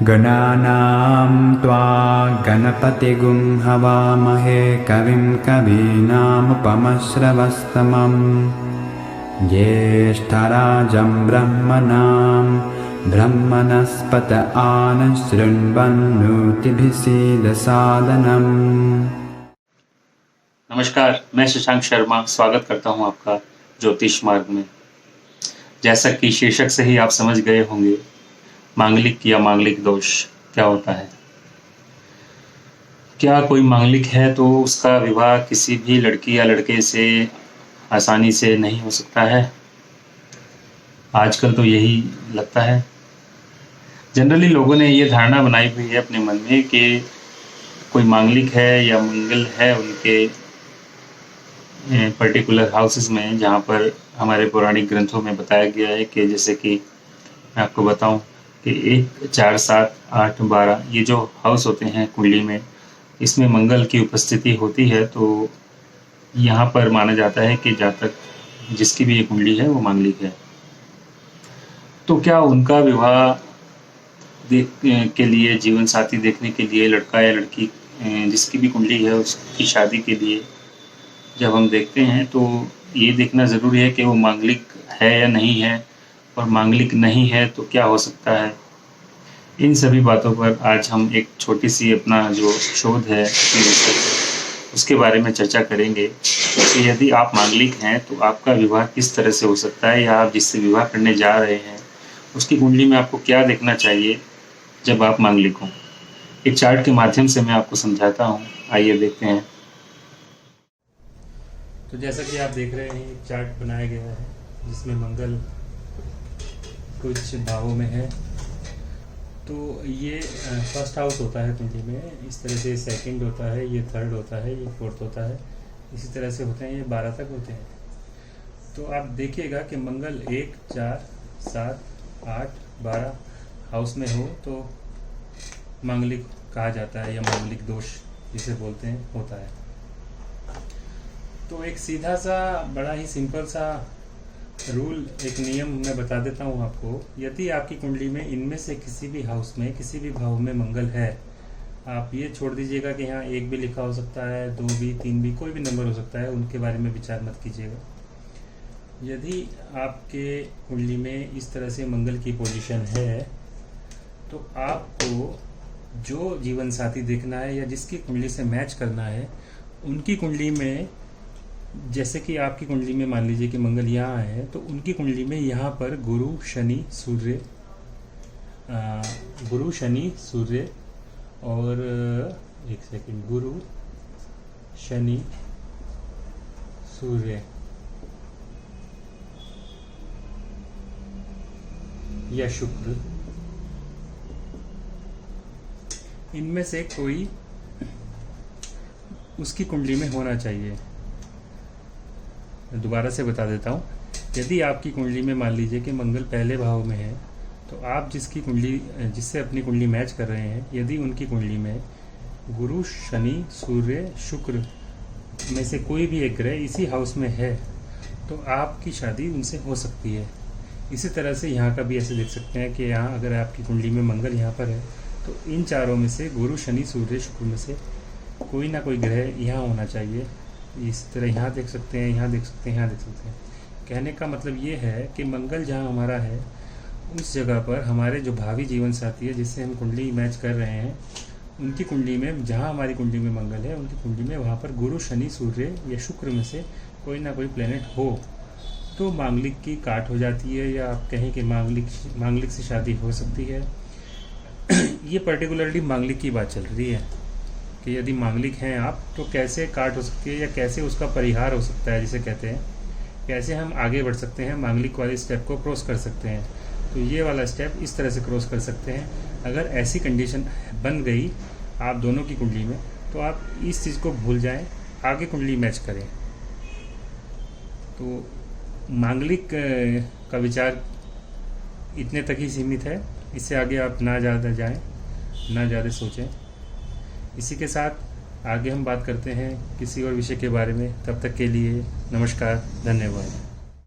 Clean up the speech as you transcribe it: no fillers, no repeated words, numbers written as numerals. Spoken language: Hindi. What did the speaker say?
गणानां त्वा गणपतिगुं हवामहे कविं कवीनामुपमश्रवस्तमं ज्येष्ठराजं ब्रह्मणां ब्रह्मणस्पत आनशृण्वन्नोतिभिः सीदसादनम्। नमस्कार, मैं शशांक शर्मा स्वागत करता हूं आपका ज्योतिष मार्ग में। जैसा कि शीर्षक से ही आप समझ गए होंगे, मांगलिक या मांगलिक दोष क्या होता है। क्या कोई मांगलिक है तो उसका विवाह किसी भी लड़की या लड़के से आसानी से नहीं हो सकता है? आजकल तो यही लगता है। जनरली लोगों ने ये धारणा बनाई हुई है अपने मन में कि कोई मांगलिक है या मंगल है उनके पर्टिकुलर हाउसेस में, जहाँ पर हमारे पौराणिक ग्रंथों में बताया गया है कि जैसे कि मैं आपको बताऊं कि 1, 4, 7, 8, 12 ये जो हाउस होते हैं कुंडली में, इसमें मंगल की उपस्थिति होती है। तो यहाँ पर माना जाता है कि जातक जिसकी भी ये कुंडली है वो मांगलिक है। तो क्या उनका विवाह के लिए, जीवन साथी देखने के लिए, लड़का या लड़की जिसकी भी कुंडली है उसकी शादी के लिए जब हम देखते हैं तो ये देखना ज़रूरी है कि वो मांगलिक है या नहीं है, और मांगलिक नहीं है तो क्या हो सकता है। इन सभी बातों पर आज हम एक छोटी सी अपना जो शोध है उसके बारे में चर्चा करेंगे कि यदि आप मांगलिक हैं तो आपका विवाह किस तरह से हो सकता है, या आप जिससे विवाह करने जा रहे हैं उसकी कुंडली में आपको क्या देखना चाहिए जब आप मांगलिक हों। एक चार्ट के माध्यम से मैं आपको समझाता हूँ, आइए देखते हैं। तो जैसा कि आप देख रहे हैं, एक चार्ट बनाया गया है जिसमें मंगल कुछ भावों में है। तो ये फर्स्ट हाउस होता है कुंडली में, इस तरह से सेकंड होता है, ये थर्ड होता है, ये फोर्थ होता है, इसी तरह से होते हैं, ये 12 तक होते हैं। तो आप देखिएगा कि मंगल 1, 4, 7, 8, 12 हाउस में हो तो मांगलिक कहा जाता है, या मांगलिक दोष जिसे बोलते हैं होता है। तो एक सीधा सा बड़ा ही सिंपल सा रूल, एक नियम मैं बता देता हूँ आपको। यदि आपकी कुंडली में इनमें से किसी भी हाउस में, किसी भी भाव में मंगल है, आप ये छोड़ दीजिएगा कि यहाँ 1 भी लिखा हो सकता है, 2 भी, 3 भी, कोई भी नंबर हो सकता है, उनके बारे में विचार मत कीजिएगा। यदि आपके कुंडली में इस तरह से मंगल की पोजीशन है तो आपको जो जीवन साथी देखना है या जिसकी कुंडली से मैच करना है, उनकी कुंडली में, जैसे कि आपकी कुंडली में मान लीजिए कि मंगल यहाँ है, तो उनकी कुंडली में यहाँ पर गुरु शनि सूर्य और एक सेकंड, गुरु शनि सूर्य या शुक्र, इनमें से कोई उसकी कुंडली में होना चाहिए। दोबारा से बता देता हूँ, यदि आपकी कुंडली में मान लीजिए कि मंगल पहले भाव में है, तो आप जिससे अपनी कुंडली मैच कर रहे हैं, यदि उनकी कुंडली में गुरु शनि सूर्य शुक्र में से कोई भी एक ग्रह इसी हाउस में है तो आपकी शादी उनसे हो सकती है। इसी तरह से यहाँ का भी ऐसे देख सकते हैं कि यहाँ अगर आपकी कुंडली में मंगल यहाँ पर है तो इन चारों में से गुरु शनि सूर्य शुक्र में से कोई ना कोई ग्रह यहाँ होना चाहिए। इस तरह यहाँ देख सकते हैं, यहाँ देख सकते हैं, यहाँ देख सकते हैं। कहने का मतलब ये है कि मंगल जहाँ हमारा है उस जगह पर हमारे जो भावी जीवन साथी है जिससे हम कुंडली मैच कर रहे हैं, उनकी कुंडली में, जहाँ हमारी कुंडली में मंगल है उनकी कुंडली में वहाँ पर गुरु शनि सूर्य या शुक्र में से कोई ना कोई प्लेनेट हो तो मांगलिक की काट हो जाती है, या आप कहें कि मांगलिक से शादी हो सकती है। ये पर्टिकुलरली मांगलिक की बात चल रही है कि यदि मांगलिक हैं आप तो कैसे काट हो सकती है, या कैसे उसका परिहार हो सकता है, जिसे कहते हैं कैसे हम आगे बढ़ सकते हैं, मांगलिक वाले स्टेप को क्रॉस कर सकते हैं। तो ये वाला स्टेप इस तरह से क्रॉस कर सकते हैं। अगर ऐसी कंडीशन बन गई आप दोनों की कुंडली में तो आप इस चीज़ को भूल जाएं, आगे कुंडली मैच करें। तो मांगलिक का विचार इतने तक ही सीमित है, इससे आगे आप ना ज़्यादा जाएं, ना ज़्यादा सोचें। इसी के साथ आगे हम बात करते हैं किसी और विषय के बारे में। तब तक के लिए नमस्कार, धन्यवाद।